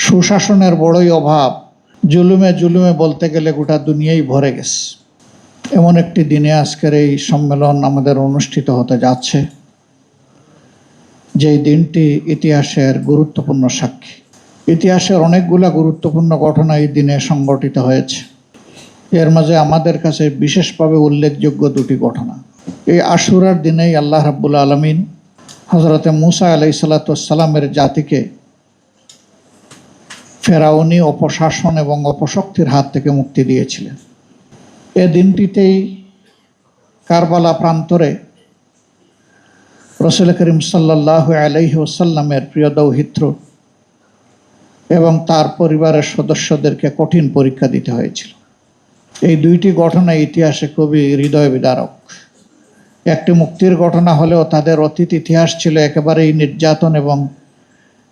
সুশাসনের বড়ই অভাব, জুলুমে জুলুমে বলতে গেলে গোটা দুনিয়াই ভরে গেছে। এমন একটি দিনে আজকের এই সম্মেলন আমাদের অনুষ্ঠিত হতে যাচ্ছে, যেই দিনটি ইতিহাসের গুরুত্বপূর্ণ সাক্ষী। ইতিহাসের অনেকগুলা গুরুত্বপূর্ণ ঘটনা এই দিনে সংঘটিত হয়েছে। এর মাঝে আমাদের কাছে বিশেষভাবে উল্লেখযোগ্য দুটি ঘটনা। এই আশুরার দিনেই আল্লাহ রাব্বুল আলামিন হযরতে মূসা আলাইহিসসালামের জাতিকে ফেরাউনি অপশাসন এবং অপশক্তির হাত থেকে মুক্তি দিয়েছিলেন। এ দিনটিতেই কারবালা প্রান্তরে রাসূল করিম সাল্লাল্লাহু আলাইহি ওয়াসাল্লামের প্রিয় দৌহিত্র এবং তার পরিবারের সদস্যদেরকে কঠিন পরীক্ষা দিতে হয়েছিল। এই দুইটি ঘটনা ইতিহাসে খুবই হৃদয় বিদারক। একটি মুক্তির ঘটনা হলেও তাদের অতীত ইতিহাস ছিল একেবারেই নির্যাতন এবং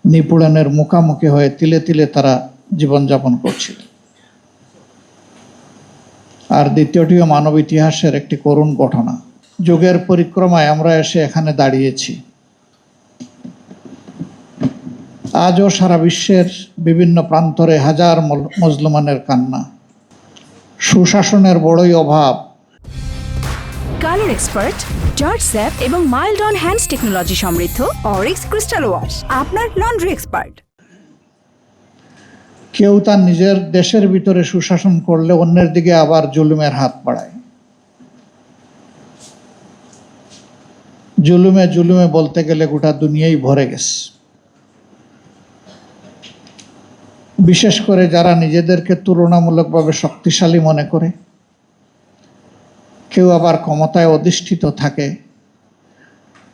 নিপীড়নের মুখোমুখি হয়ে তিলে তিলে তারা জীবনযাপন করছিল। আর দ্বিতীয়টিও মানব ইতিহাসের একটি করুণ ঘটনা। যুগের পরিক্রমায় আমরা এসে এখানে দাঁড়িয়েছি। আজও সারা বিশ্বের বিভিন্ন প্রান্তরে হাজার মুসলমানের কান্না। সুশাসনের বড়ই অভাব। কালার এক্সপার্ট, জর্জ স্যাপ এবং মাইল্ড অন হ্যান্ডস টেকনোলজি সমৃদ্ধ অরিক্স ক্রিস্টাল ওয়াশ আপনার লন্ড্রি এক্সপার্ট। কেউ তার নিজের দেশের ভিতরে সুশাসন করলে অন্যের দিকে আবার জুলুমের হাত বাড়ায়। জুলুমে জুলুমে বলতে গেলে গোটা দুনিয়াই ভরে গেছে। বিশেষ করে যারা নিজেদেরকে তুলনামূলকভাবে শক্তিশালী মনে করে, কেউ আবার ক্ষমতায় অধিষ্ঠিত থাকে,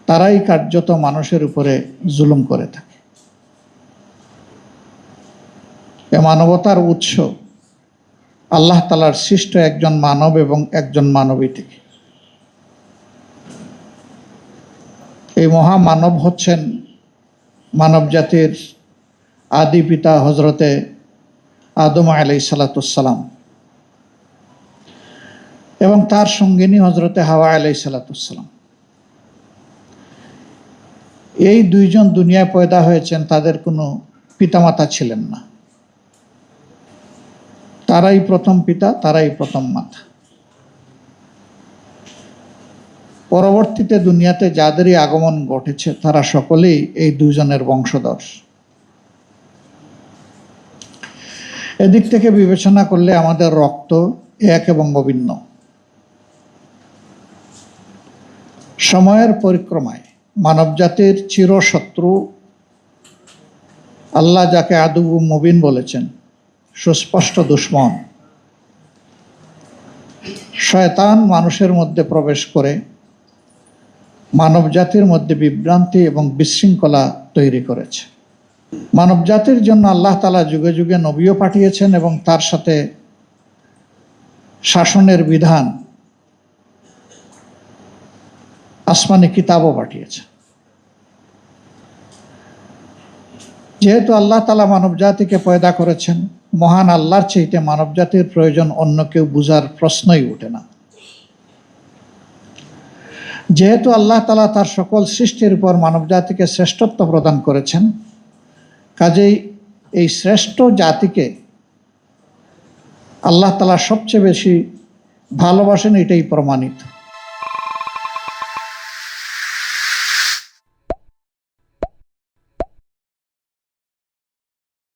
তারাই কার্যত মানুষের উপরে জুলুম করে থাকে। এ মানবতার উৎস আল্লাহ তাআলার সৃষ্ট একজন মানব এবং একজন মানবী থেকে। এই মহামানব হচ্ছেন মানব জাতির আদি পিতা হযরতে আদম আলাইহিসসালাম এবং তার সঙ্গিনী হযরতে হাওয়া আলাইহিসসালাম। এই দুইজন দুনিয়ায় পয়দা হয়েছেন, তাদের কোনো পিতামাতা ছিলেন না। তারাই প্রথম পিতা, তারাই প্রথম মাতা। পরবর্তীতে দুনিয়াতে যাদেরই আগমন ঘটেছে তারা সকলেই এই দুইজনের বংশধর। এদিক থেকে বিবেচনা করলে আমাদের রক্ত এক এবং অভিন্ন। সময়ের পরিক্রমায় মানবজাতির চিরশত্রু আল্লাহ যাকে আদু মুবিন বলেছেন, সুস্পষ্ট দুশমন শয়তান, মানুষের মধ্যে প্রবেশ করে মানবজাতির মধ্যে বিভ্রান্তি এবং বিশৃঙ্খলা তৈরি করেছে। মানবজাতির জন্য আল্লাহ তাআলা যুগে যুগে নবীও পাঠিয়েছেন এবং তার সাথে শাসনের বিধান, আসমানি কিতাবও পাঠিয়েছেন। যেহেতু আল্লাহ তাআলা মানবজাতিকে পয়দা করেছেন, মহান আল্লাহর চাইতে মানবজাতির প্রয়োজন অন্য কেউ বুঝার প্রশ্নই ওঠে না। যেহেতু আল্লাহ তাআলা তার সকল সৃষ্টির উপর মানবজাতিকে শ্রেষ্ঠত্ব প্রদান করেছেন, কাজেই এই শ্রেষ্ঠ জাতিকে আল্লাহ তাআলা সবচেয়ে বেশি ভালোবাসেন, এটাই প্রমাণিত।